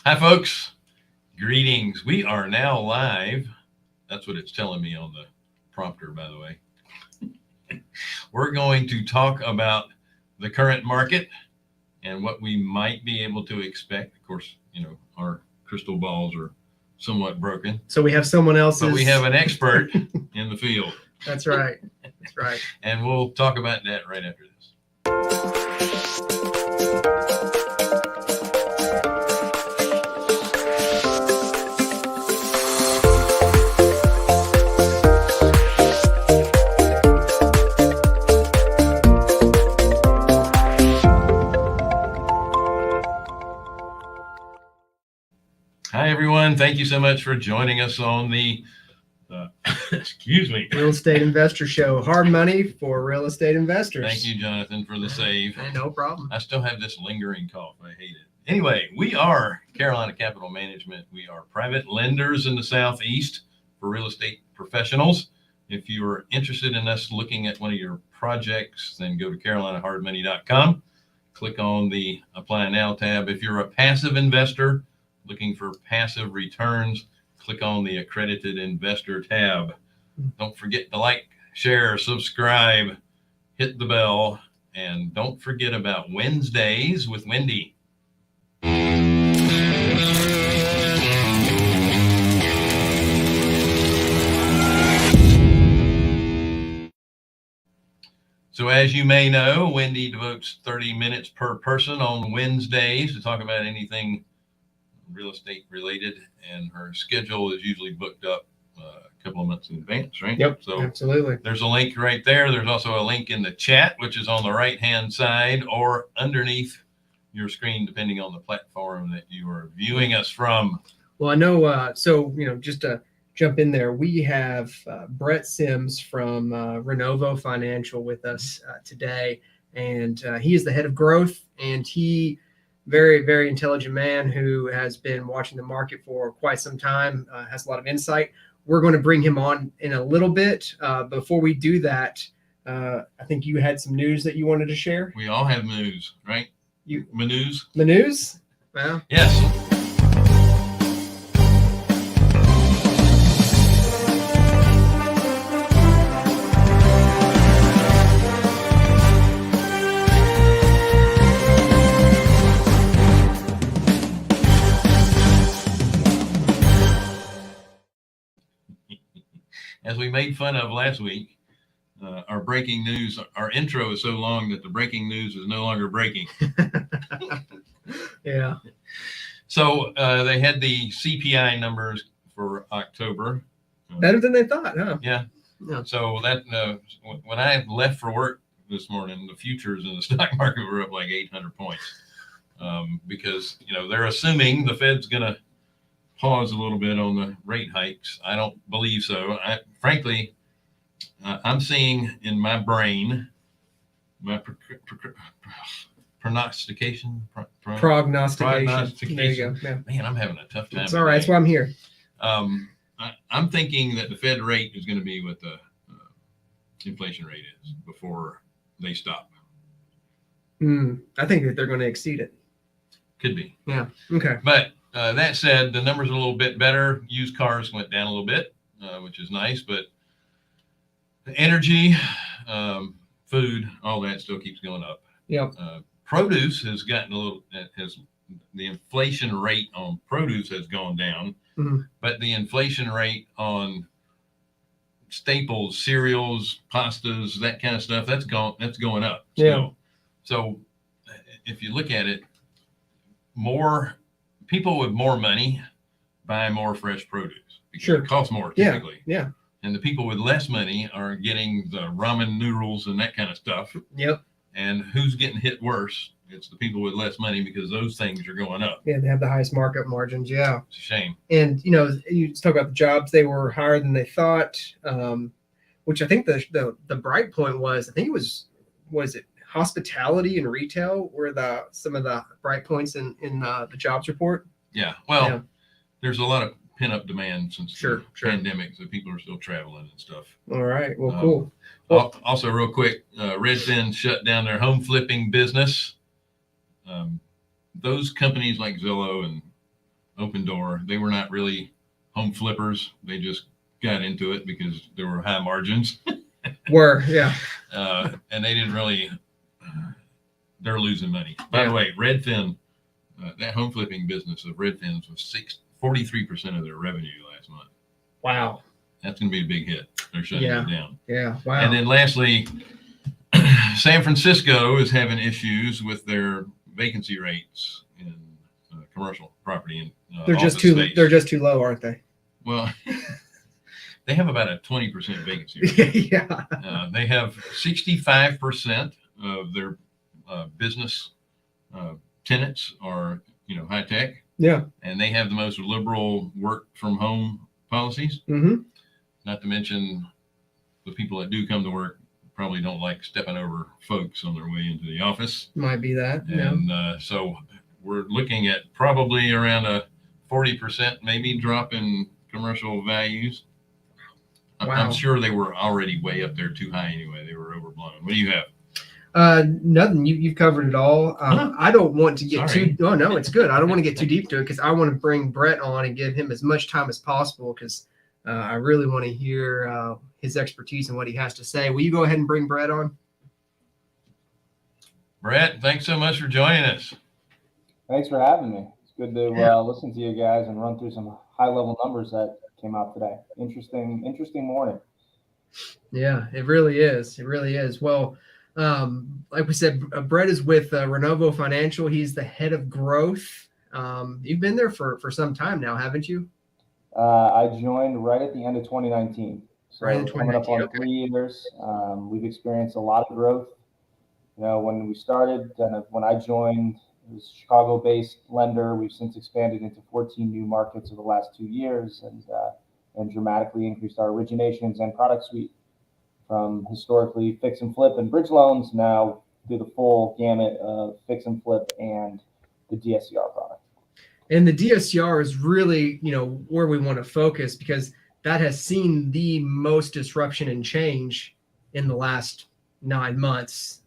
Hi, folks. Greetings. We are now live. That's what it's telling me on the prompter, by the way. We're going to talk about the current market and what we might be able to expect. Of course, our crystal balls are somewhat broken. So we have someone else's. But we have an expert in the field. That's right. That's right. And we'll talk about that right after this. Hi, everyone. Thank you so much for joining us on the Real Estate Investor Show. Hard money for real estate investors. Thank you, Jonathan, for the save. No problem. I still have this lingering cough. I hate it. Anyway, we are Carolina Capital Management. We are private lenders in the Southeast for real estate professionals. If you are interested in us looking at one of your projects, then go to carolinahardmoney.com. Click on the Apply Now tab. If you're a passive investor looking for passive returns, click on the Accredited Investor tab. Don't forget to like, share, subscribe, hit the bell, and don't forget about Wednesdays with Wendy. So as you may know, Wendy devotes 30 minutes per person on Wednesdays to talk about anything real estate related, and her schedule is usually booked up a couple of months in advance, right? Yep. So absolutely. There's a link right there. There's also a link in the chat, which is on the right-hand side or underneath your screen, depending on the platform that you are viewing us from. Well, I know. Just to jump in there, we have Brett Sims from Renovo Financial with us today, and he is the head of growth, and he very, very intelligent man who has been watching the market for quite some time, has a lot of insight. We're going to bring him on in a little bit. Before we do that, I think you had some news that you wanted to share. We all have news, right? News? The news? Well, yes. As we made fun of last week, our breaking news, our intro is so long that the breaking news is no longer breaking. Yeah. So they had the CPI numbers for October. Better than they thought, huh? Yeah. So that when I left for work this morning, the futures in the stock market were up like 800 points because, they're assuming the Fed's going to pause a little bit on the rate hikes. I don't believe so. Frankly, I'm seeing in my brain, my prognostication. Prognostication. There you go. Yeah. Man, I'm having a tough time. It's all right. That's why I'm here. I'm thinking that the Fed rate is going to be what the inflation rate is before they stop. I think that they're going to exceed it. Could be. Yeah. Okay. But that said, the numbers are a little bit better. Used cars went down a little bit, which is nice. But the energy, food, all that still keeps going up. Yep. Produce has gotten the inflation rate on produce has gone down, but the inflation rate on staples, cereals, pastas, that kind of stuff, that's going up. Yeah. So if you look at it, more people with more money buy more fresh produce because it costs more typically. Yeah. And the people with less money are getting the ramen noodles and that kind of stuff. Yep. And who's getting hit worse? It's the people with less money because those things are going up. Yeah, they have the highest markup margins. Yeah. It's a shame. And, you talk about the jobs, they were higher than they thought, which I think the bright point was, I think it was it hospitality and retail were some of the bright points in the jobs report. Yeah. Well, there's a lot of pent-up demand since the pandemic, so people are still traveling and stuff. All right. Well, cool. Well, also, real quick, Redfin shut down their home flipping business. Those companies like Zillow and Open Door. They were not really home flippers. They just got into it because there were high margins. Yeah. And they didn't really, they're losing money. By the way, Redfin, that home flipping business of Redfin's was 43% of their revenue last month. Wow. That's going to be a big hit. They're shutting it down. Yeah. Wow. And then lastly, San Francisco is having issues with their vacancy rates in commercial property and they're just too space. They're just too low, aren't they? Well, they have about a 20% vacancy rate. Yeah. They have 65% of their business tenants are high tech. Yeah. And they have the most liberal work from home policies. Mm-hmm. Not to mention the people that do come to work probably don't like stepping over folks on their way into the office. Might be that. And so we're looking at probably around a 40% maybe drop in commercial values. Wow. I'm sure they were already way up there too high anyway. They were overblown. What do you have? Nothing. You've covered it all. I don't want to get Sorry. too. Oh no, it's good. I don't want to get too deep to it because I want to bring Brett on and give him as much time as possible because I really want to hear his expertise and what he has to say. Will you go ahead and bring Brett on? Brett, thanks so much for joining us. Thanks for having me. It's good to listen to you guys and run through some high-level numbers that came out today. Interesting morning. Yeah, it really is. It really is. Well, like we said, Brett is with Renovo Financial. He's the head of growth. You've been there for some time now, haven't you? I joined right at the end of 2019. So right in 2019. Coming up on 3 years. We've experienced a lot of growth. When we started, when I joined, it was a Chicago-based lender. We've since expanded into 14 new markets over the last 2 years and dramatically increased our originations and product suite from historically fix and flip and bridge loans now through the full gamut of fix and flip and the DSCR product. And the DSCR is really, where we want to focus because that has seen the most disruption and change in the last 9 months.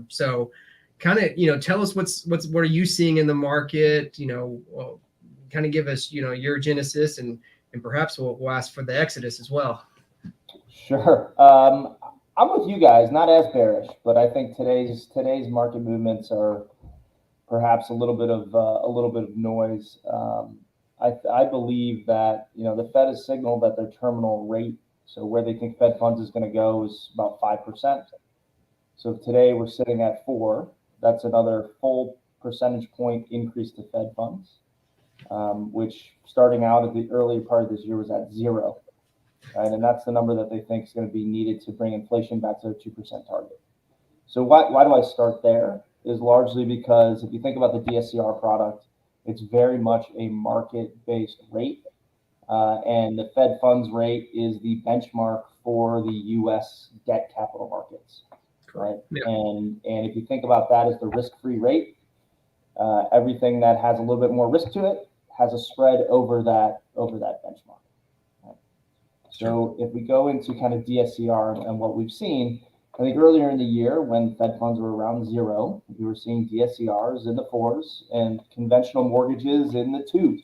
So kind of, tell us what are you seeing in the market, kind of give us, your genesis and perhaps we'll ask for the exodus as well. Sure. I'm with you guys, not as bearish, but I think today's market movements are perhaps a little bit of noise. I believe that the Fed has signaled that their terminal rate, so where they think Fed funds is going to go, is about 5%. So today we're sitting at 4%. That's another full percentage point increase to Fed funds, which starting out at the earlier part of this year was at 0%. Right, and that's the number that they think is going to be needed to bring inflation back to their 2% target. So why do I start there? Is largely because if you think about the DSCR product, it's very much a market-based rate, and the Fed funds rate is the benchmark for the U.S. debt capital markets, right? Yeah. And if you think about that as the risk-free rate, everything that has a little bit more risk to it has a spread over that benchmark. So if we go into kind of DSCR and what we've seen, I think earlier in the year when Fed funds were around 0, we were seeing DSCRs in the 4s and conventional mortgages in the 2s,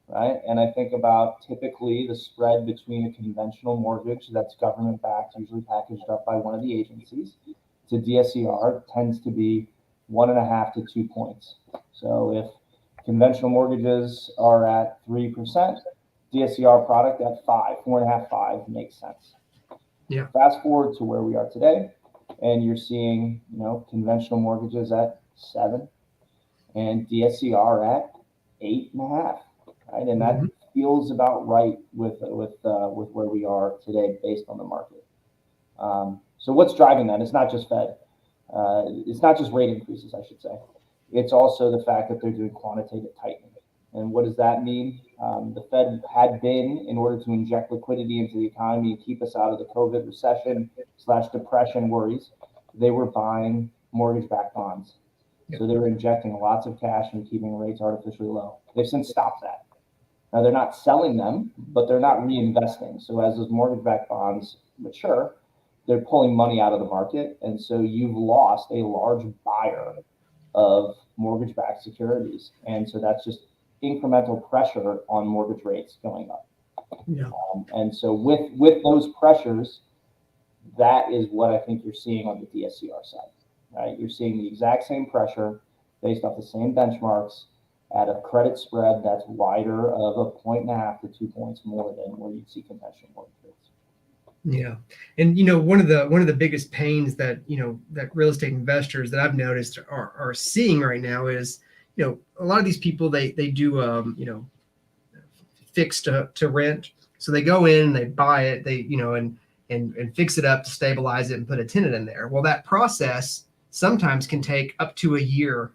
right? And I think about typically the spread between a conventional mortgage that's government-backed, usually packaged up by one of the agencies, to DSCR tends to be 1.5 to 2 points. So if conventional mortgages are at 3%, DSCR product at 5, 4.5, 5 makes sense. Yeah. Fast forward to where we are today, and you're seeing, conventional mortgages at 7, and DSCR at 8.5, right? And that feels about right with where we are today based on the market. So what's driving that? It's not just Fed. It's not just rate increases, I should say. It's also the fact that they're doing quantitative tightening. And what does that mean? The Fed had been, in order to inject liquidity into the economy and keep us out of the COVID recession/depression worries, they were buying mortgage-backed bonds. So they were injecting lots of cash and keeping rates artificially low. They've since stopped that. Now they're not selling them, but they're not reinvesting. So as those mortgage-backed bonds mature, they're pulling money out of the market. And so you've lost a large buyer of mortgage-backed securities. And so that's just incremental pressure on mortgage rates going up. Yeah. And so with those pressures, that is what I think you're seeing on the DSCR side, right? You're seeing the exact same pressure based off the same benchmarks at a credit spread that's wider of 1.5 to 2 points more than where you'd see conventional mortgage rates. Yeah. And, one of the biggest pains that, that real estate investors that I've noticed are seeing right now is, a lot of these people, they do, fixed to rent. So they go in and they buy it, and fix it up to stabilize it and put a tenant in there. Well, that process sometimes can take up to a year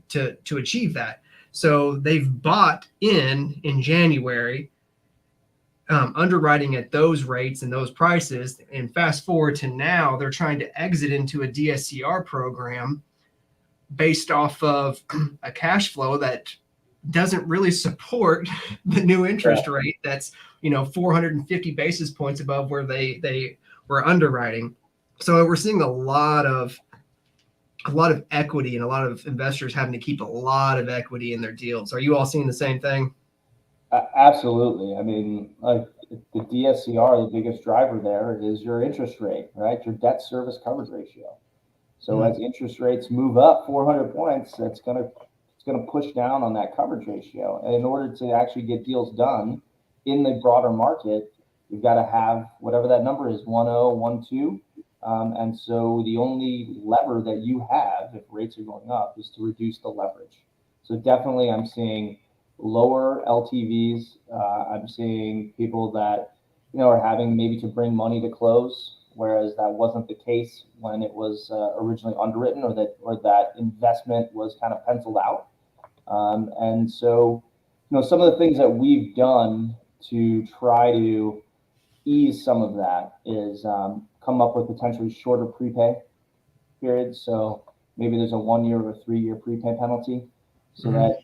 to achieve that. So they've bought in January, underwriting at those rates and those prices, and fast forward to now, they're trying to exit into a DSCR program based off of a cash flow that doesn't really support the new interest rate that's 450 basis points above where they were underwriting. So we're seeing a lot of equity and a lot of investors having to keep a lot of equity in their deals. Are you all seeing the same thing? Absolutely. I mean, like the DSCR, the biggest driver there is your interest rate, right? Your debt service coverage ratio. So as interest rates move up 400 points, it's going to push down on that coverage ratio. And in order to actually get deals done in the broader market, you've got to have whatever that number is, 1.0, 1.2. And so the only lever that you have if rates are going up is to reduce the leverage. So definitely I'm seeing lower LTVs. I'm seeing people that, are having maybe to bring money to close, whereas that wasn't the case when it was originally underwritten, or that investment was kind of penciled out. And so, some of the things that we've done to try to ease some of that is come up with potentially shorter prepay periods. So maybe there's a 1 year or 3 year prepay penalty. So that,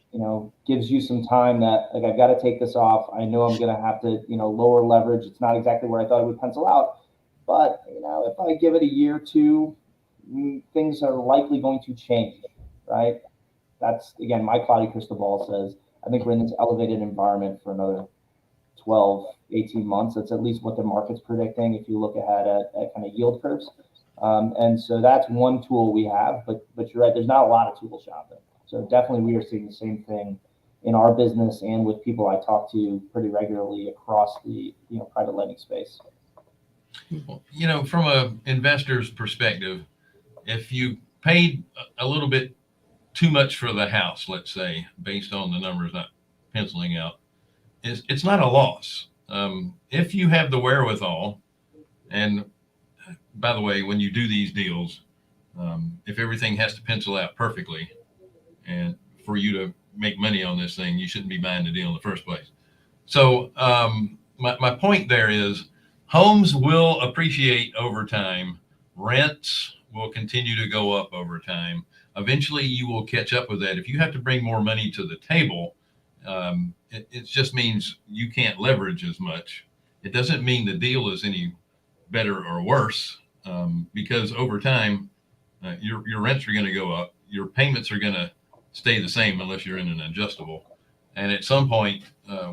gives you some time that, like, I've got to take this off. I know I'm going to have to, lower leverage. It's not exactly where I thought it would pencil out. But, if I give it a year or two, things are likely going to change, right? That's, again, my cloudy crystal ball says, I think we're in this elevated environment for another 12, 18 months. That's at least what the market's predicting if you look ahead at kind of yield curves. And so that's one tool we have, but you're right, there's not a lot of tools out there. So definitely we are seeing the same thing in our business and with people I talk to pretty regularly across the private lending space. From an investor's perspective, if you paid a little bit too much for the house, let's say, based on the numbers not penciling out, it's not a loss. If you have the wherewithal, and by the way, when you do these deals, if everything has to pencil out perfectly, and for you to make money on this thing, you shouldn't be buying the deal in the first place. So my point there is homes will appreciate over time. Rents will continue to go up over time. Eventually you will catch up with that. If you have to bring more money to the table, it just means you can't leverage as much. It doesn't mean the deal is any better or worse, because over time, your rents are going to go up. Your payments are going to stay the same unless you're in an adjustable. And at some point,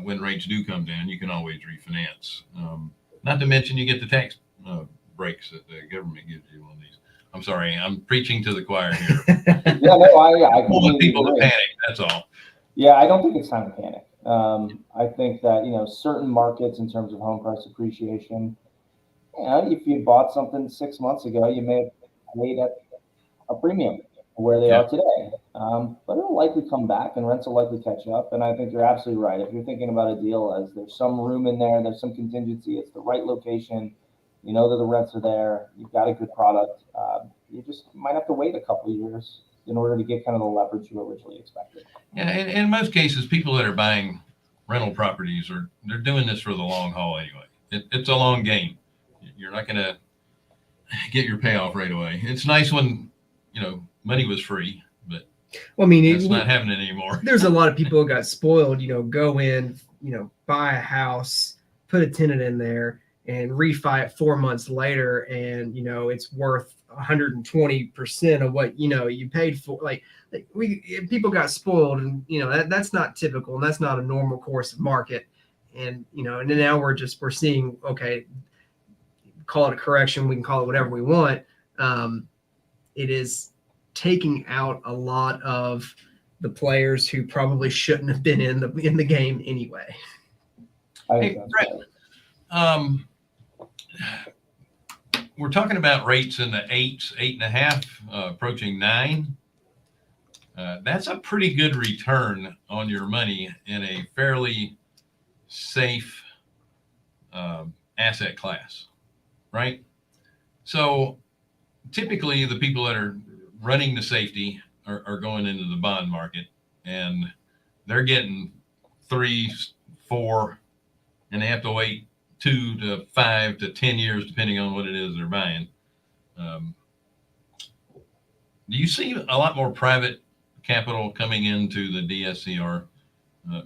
when rates do come down, you can always refinance. Not to mention you get the tax breaks that the government gives you on these. I'm sorry, I'm preaching to the choir here. Yeah, no, I want people to panic. That's all. Yeah, I don't think it's time to panic. I think that certain markets in terms of home price appreciation, if you bought something 6 months ago, you may have paid at a premium where they are today. But it'll likely come back and rents will likely catch up. And I think you're absolutely right. If you're thinking about a deal as there's some room in there, there's some contingency, it's the right location, that the rents are there, you've got a good product, you just might have to wait a couple of years in order to get kind of the leverage you originally expected. Yeah, in most cases, people that are buying rental properties they're doing this for the long haul anyway. It's a long game. You're not going to get your payoff right away. It's nice when money was free, but it's not happening anymore. There's a lot of people who got spoiled. Go in, buy a house, put a tenant in there, and refi it 4 months later, and it's worth 120% of what you paid for. Like people got spoiled, and that's not typical, and that's not a normal course of market. And and then now we're seeing, okay, call it a correction, we can call it whatever we want. It is taking out a lot of the players who probably shouldn't have been in the game anyway. Hey, Brett, we're talking about rates in the 8s, 8.5, approaching 9. That's a pretty good return on your money in a fairly safe asset class, right? So typically the people that are running the safety are going into the bond market, and they're getting 3, 4, and they have to wait 2 to 5 to 10 years, depending on what it is they're buying. Do you see a lot more private capital coming into the DSCR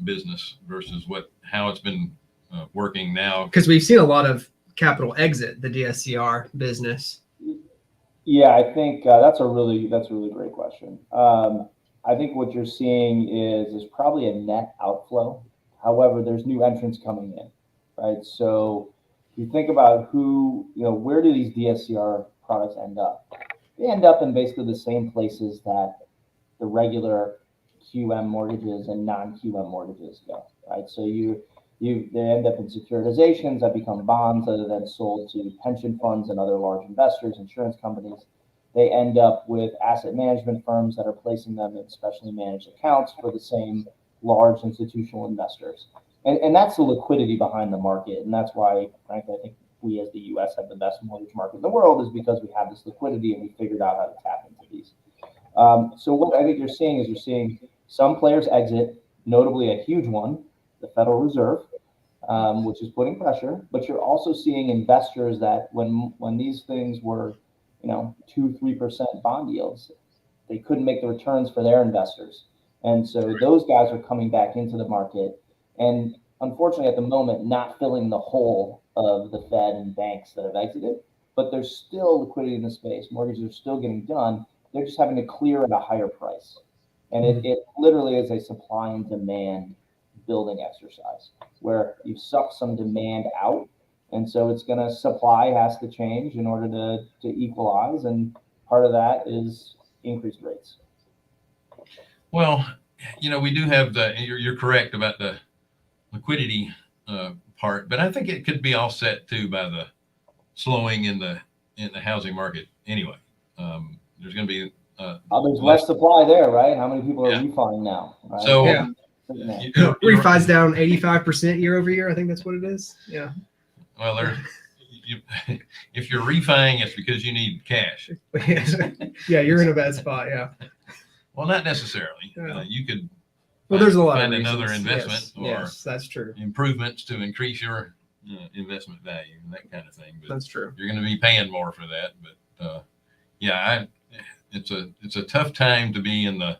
business versus how it's been working now? Because we've seen a lot of capital exit the DSCR business. Yeah, I think that's a really great question. I think what you're seeing is probably a net outflow. However, there's new entrants coming in, right? So if you think about where do these DSCR products end up? They end up in basically the same places that the regular QM mortgages and non-QM mortgages go, right? So they end up in securitizations that become bonds that are then sold to pension funds and other large investors, insurance companies. They end up with asset management firms that are placing them in specially managed accounts for the same large institutional investors. And that's the liquidity behind the market. And that's why, frankly, I think we as the U.S. have the best mortgage market in the world, is because we have this liquidity and we figured out how to tap into these. So what I think you're seeing some players exit, notably a huge one, the Federal Reserve, which is putting pressure. But you're also seeing investors that when these things were 2-3% bond yields, they couldn't make the returns for their investors. And so those guys are coming back into the market, and unfortunately at the moment not filling the hole of the Fed and banks that have exited, but there's still liquidity in the space. Mortgages are still getting done. They're just having to clear at a higher price. And it literally is a supply and demand building exercise where you suck some demand out. And so supply has to change in order to equalize. And part of that is increased rates. Well, we do have you're correct about the liquidity part, but I think it could be offset too by the slowing in the housing market anyway. There's going to be there's less supply there, right? How many people are refining now? Right? So refi's down 85% year over year. I think that's what it is. Yeah. Well, if you're refining, it's because you need cash. Yeah, you're in a bad spot. Yeah. Well, not necessarily. Yeah. You could. There's a lot find of another investment yes, that's true. Improvements to increase your investment value and that kind of thing. But that's true. You're going to be paying more for that. But it's a tough time to be in the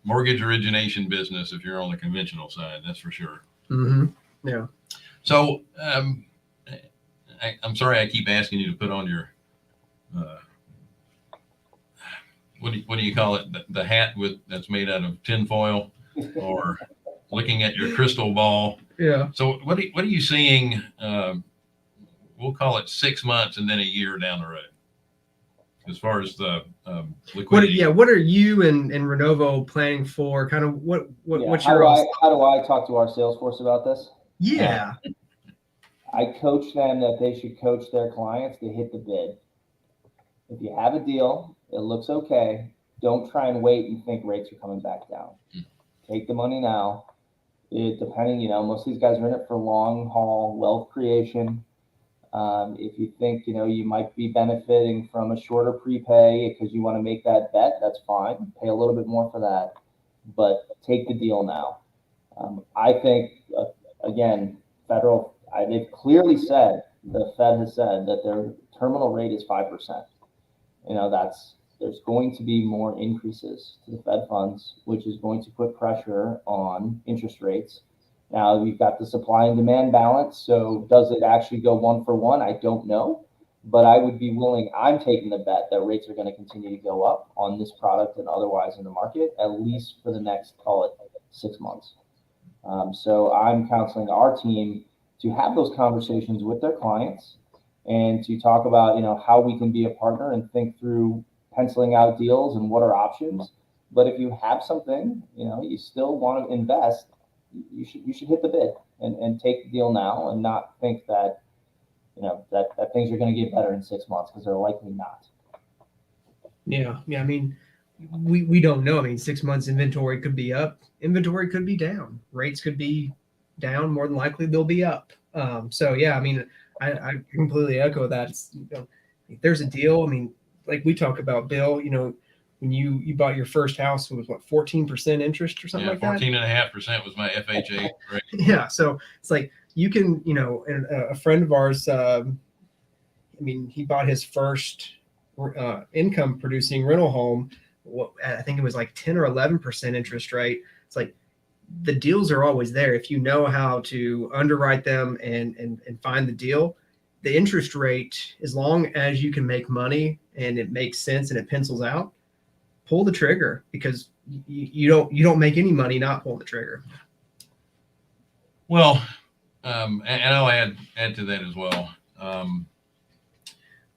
mortgage origination business if you're on the conventional side. That's for sure. Mm-hmm. Yeah. So I'm sorry I keep asking you to put on your what do you call it? The hat that's made out of tinfoil, or looking at your crystal ball. Yeah. So what are you seeing? We'll call it 6 months and then a year down the road, as far as the liquidity. What are you and Renovo planning for? Kind of what's your how do I talk to our sales force about this? Yeah. I coach them that they should coach their clients to hit the bid. If you have a deal, it looks okay, don't try and wait and think rates are coming back down. Take the money now. Depending, most of these guys are in it for long haul wealth creation. If you think, you might be benefiting from a shorter prepay because you want to make that bet, that's fine. Pay a little bit more for that, but take the deal now. I think, again, they've clearly said, the Fed has said that their terminal rate is 5%. There's going to be more increases to the Fed funds, which is going to put pressure on interest rates. Now, we've got the supply and demand balance. So does it actually go 1 for 1? I don't know. but I would be willing, I'm taking the bet that rates are going to continue to go up on this product and otherwise in the market, at least for the next, call it 6 months. So I'm counseling our team to have those conversations with their clients and to talk about, how we can be a partner and think through penciling out deals and what are options. But if you have something, you still want to invest, you should hit the bid and take the deal now and not think that, that things are going to get better in 6 months, because they're likely not. Yeah. I mean, we don't know. I mean, 6 months inventory could be up, inventory could be down, rates could be down. More than likely, they'll be up. So yeah, I mean, I completely echo that. It's, if there's a deal, I mean, like we talk about, Bill, when you bought your first house, it was what, 14% interest or something like that? 14.5% was my FHA rate. Yeah. So it's like, you can, and a friend of ours, I mean, he bought his first income producing rental home. I think it was like 10 or 11% interest rate. It's like, the deals are always there. If you know how to underwrite them and find the deal, the interest rate, as long as you can make money and it makes sense and it pencils out, pull the trigger, because you don't make any money not pulling the trigger. Well, and I'll add to that as well.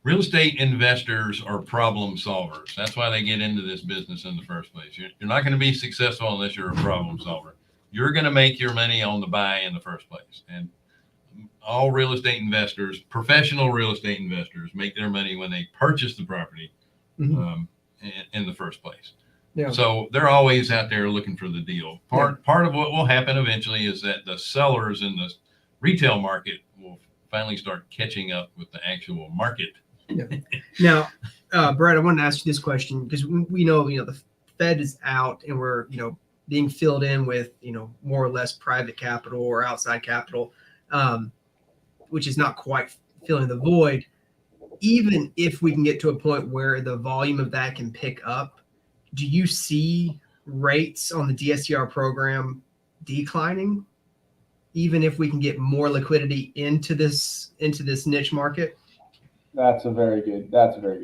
Real estate investors are problem solvers. That's why they get into this business in the first place. You're not going to be successful unless you're a problem solver. You're going to make your money on the buy in the first place. And all real estate investors, professional real estate investors, make their money when they purchase the property in the first place. Yeah. So they're always out there looking for the deal. Part of what will happen eventually is that the sellers in the retail market will finally start catching up with the actual market. Yeah. Now, Brett, I wanted to ask you this question, because we know, the Fed is out and we're, being filled in with, more or less private capital or outside capital, which is not quite filling the void. Even if we can get to a point where the volume of that can pick up, do you see rates on the DSCR program declining, even if we can get more liquidity into this niche market? That's a very good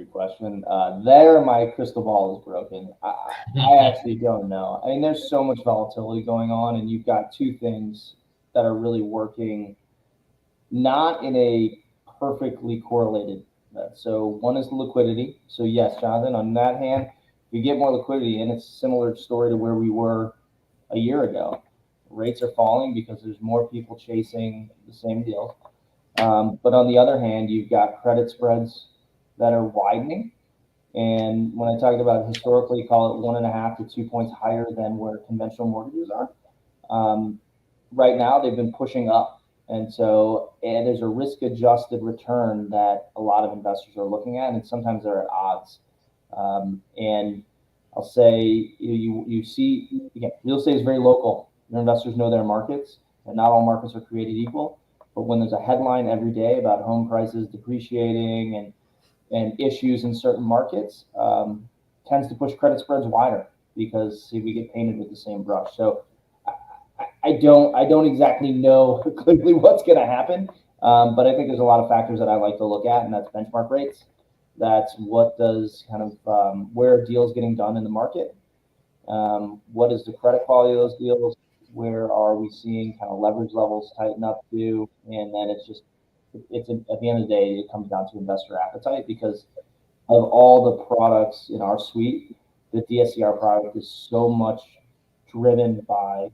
question. There, my crystal ball is broken. I actually don't know. I mean, there's so much volatility going on, and you've got two things that are really working not in a perfectly correlated. So one is the liquidity. So yes, Jonathan, on that hand, if you get more liquidity, and it's a similar story to where we were a year ago. Rates are falling because there's more people chasing the same deal. But on the other hand, you've got credit spreads that are widening. And when I talked about historically, call it 1.5 to 2 points higher than where conventional mortgages are. Right now, they've been pushing up. And so there's a risk adjusted return that a lot of investors are looking at, and sometimes they're at odds. And I'll say, you see, again, real estate is very local. Your investors know their markets, and not all markets are created equal. But when there's a headline every day about home prices depreciating and issues in certain markets, tends to push credit spreads wider, because we get painted with the same brush. So I don't exactly know clearly what's going to happen, but I think there's a lot of factors that I like to look at, and that's benchmark rates. That's what does kind of where are deals getting done in the market? What is the credit quality of those deals? Where are we seeing kind of leverage levels tighten up to? And then it's at the end of the day, it comes down to investor appetite, because of all the products in our suite, the DSCR product is so much driven by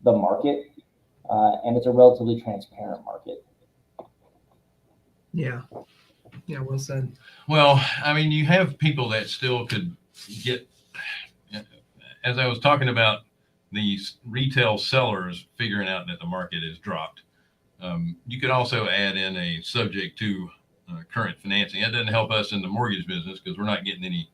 the market, and it's a relatively transparent market. Yeah, well said. Well, I mean, you have people that still could get, as I was talking about, these retail sellers figuring out that the market has dropped. You could also add in a subject to current financing. That doesn't help us in the mortgage business because we're not getting any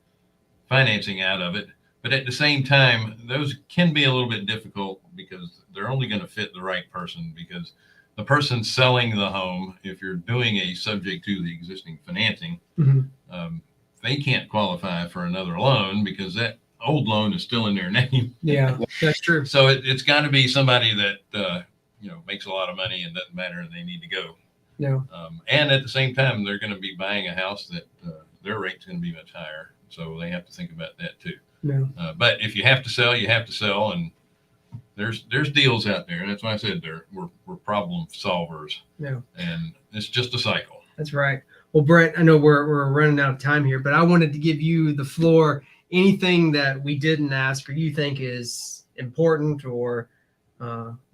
financing out of it. But at the same time, those can be a little bit difficult because they're only going to fit the right person, because the person selling the home, if you're doing a subject to the existing financing, they can't qualify for another loan because that old loan is still in their name. Yeah, that's true. So it's got to be somebody that makes a lot of money and doesn't matter, and they need to go. No. And at the same time, they're going to be buying a house that their rate's going to be much higher. So they have to think about that too. No. But if you have to sell, you have to sell. And there's deals out there. And that's why I said we're problem solvers. No. And it's just a cycle. That's right. Well, Brett, I know we're running out of time here, but I wanted to give you the floor. Anything that we didn't ask or you think is important or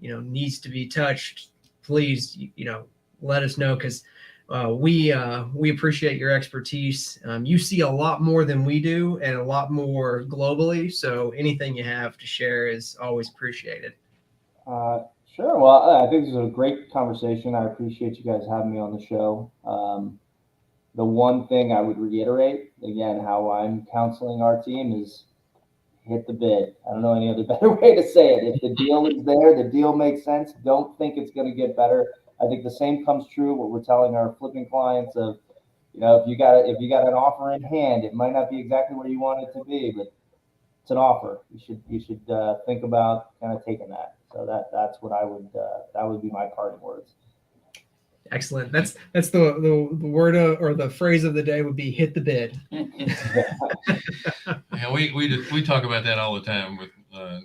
needs to be touched, please let us know, because we appreciate your expertise. You see a lot more than we do and a lot more globally. So anything you have to share is always appreciated. Sure. Well, I think this is a great conversation. I appreciate you guys having me on the show. The one thing I would reiterate, again, how I'm counseling our team is hit the bid. I don't know any other better way to say it. If the deal is there, the deal makes sense. Don't think it's going to get better. I think the same comes true what we're telling our flipping clients of, if you got an offer in hand, it might not be exactly where you want it to be, but it's an offer. You should think about kind of taking that. So that's what that would be my parting words. Excellent. That's the word or the phrase of the day would be hit the bid. Yeah, we talk about that all the time with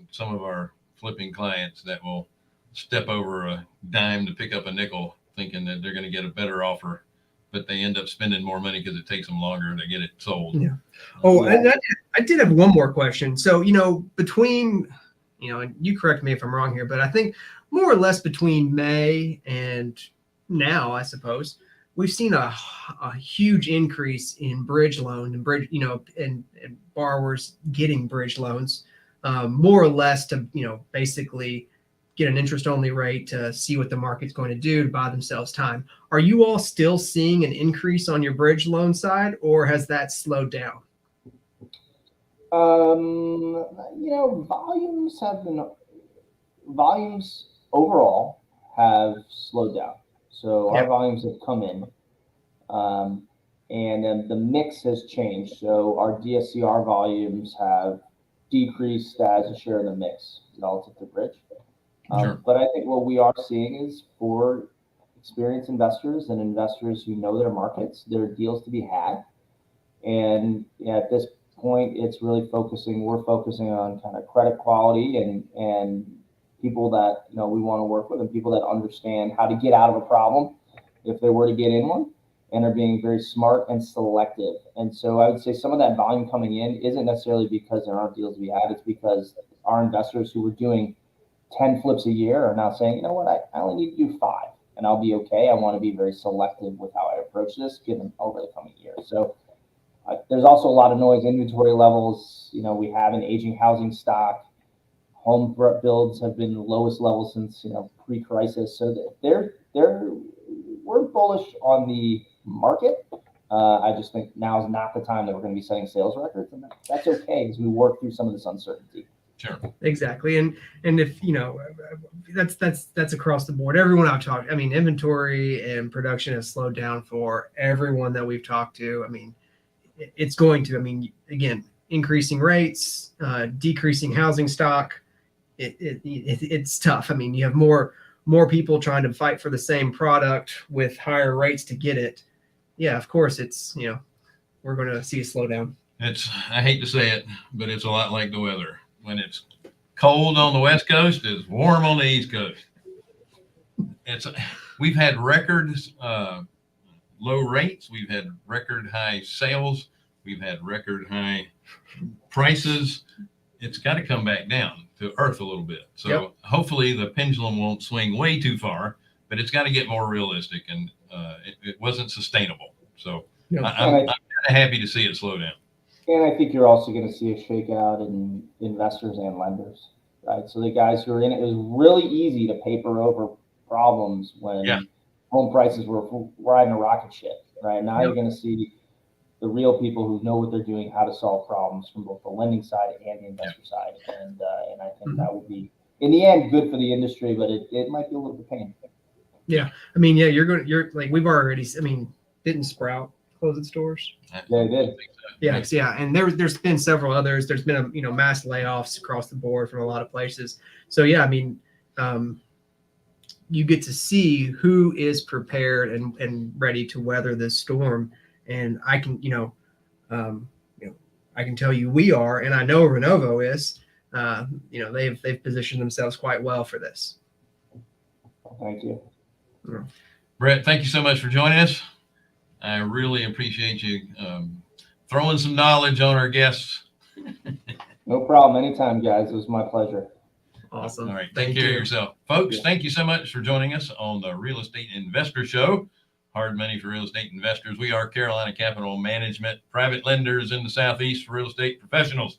some of our flipping clients that will step over a dime to pick up a nickel, thinking that they're going to get a better offer, but they end up spending more money because it takes them longer to get it sold. Yeah. Oh, and I did have one more question. So between and you correct me if I'm wrong here, but I think more or less between May and now, I suppose, we've seen a huge increase in bridge loan and bridge, and borrowers getting bridge loans, more or less to, basically get an interest only rate to see what the market's going to do to buy themselves time. Are you all still seeing an increase on your bridge loan side, or has that slowed down? Volumes overall have slowed down. So our volumes have come in, and then the mix has changed. So our DSCR volumes have decreased as a share of the mix relative to bridge. Sure. But I think what we are seeing is for experienced investors and investors who know their markets, there are deals to be had. And at this point, it's really we're focusing on kind of credit quality and people that we want to work with, and people that understand how to get out of a problem if they were to get in one, and are being very smart and selective. And so I would say some of that volume coming in isn't necessarily because there aren't deals to be had. It's because our investors who were doing 10 flips a year are now saying, you know what, I only need to do 5 and I'll be okay. I want to be very selective with how I approach this given over the coming year. So there's also a lot of noise. Inventory levels, we have an aging housing stock. Home builds have been the lowest level since pre-crisis. So we're bullish on the market. I just think now is not the time that we're going to be setting sales records, and that's okay as we work through some of this uncertainty. Sure. Exactly. And if that's across the board. Everyone I've talked, inventory and production has slowed down for everyone that we've talked to. It's going to, again, increasing rates, decreasing housing stock. It's tough. You have more people trying to fight for the same product with higher rates to get it. Yeah, of course it's, we're going to see a slowdown. I hate to say it, but it's a lot like the weather. When it's cold on the West Coast, it's warm on the East Coast. We've had record low rates. We've had record high sales. We've had record high prices. It's got to come back down to earth a little bit. So hopefully the pendulum won't swing way too far, but it's got to get more realistic, and it wasn't sustainable. So I'm kind of happy to see it slow down. And I think you're also going to see a shakeout in investors and lenders, right? So the guys who are in it was really easy to paper over problems when home prices were riding a rocket ship, right? Now you're going to see the real people who know what they're doing, how to solve problems from both the lending side and the investor side. And I think that will be, in the end, good for the industry, but it might be a little bit painful. Yeah. You're like, we've already, didn't Sprout close its doors? Yeah, they did. Yeah. And there's been several others. There's been mass layoffs across the board from a lot of places. So yeah, you get to see who is prepared and ready to weather this storm. And I can, I can tell you we are, and I know Renovo is. They've positioned themselves quite well for this. Thank you. Brett, thank you so much for joining us. I really appreciate you throwing some knowledge on our guests. No problem. Anytime, guys. It was my pleasure. Awesome. All right. Thank Take care you. of yourself. Folks, Yeah. thank you so much for joining us on the Real Estate Investor Show. Hard money for real estate investors. We are Carolina Capital Management, private lenders in the Southeast for real estate professionals.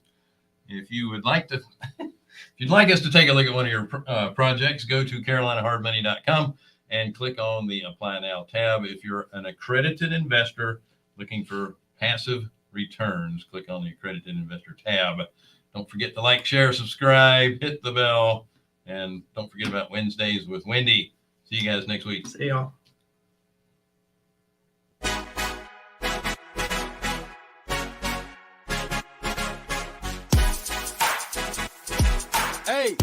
If you would like to, if you'd like us to take a look at one of your projects, go to carolinahardmoney.com and click on the Apply Now tab. If you're an accredited investor looking for passive returns, click on the Accredited Investor tab. Don't forget to like, share, subscribe, hit the bell, and don't forget about Wednesdays with Wendy. See you guys next week. See y'all. Hey.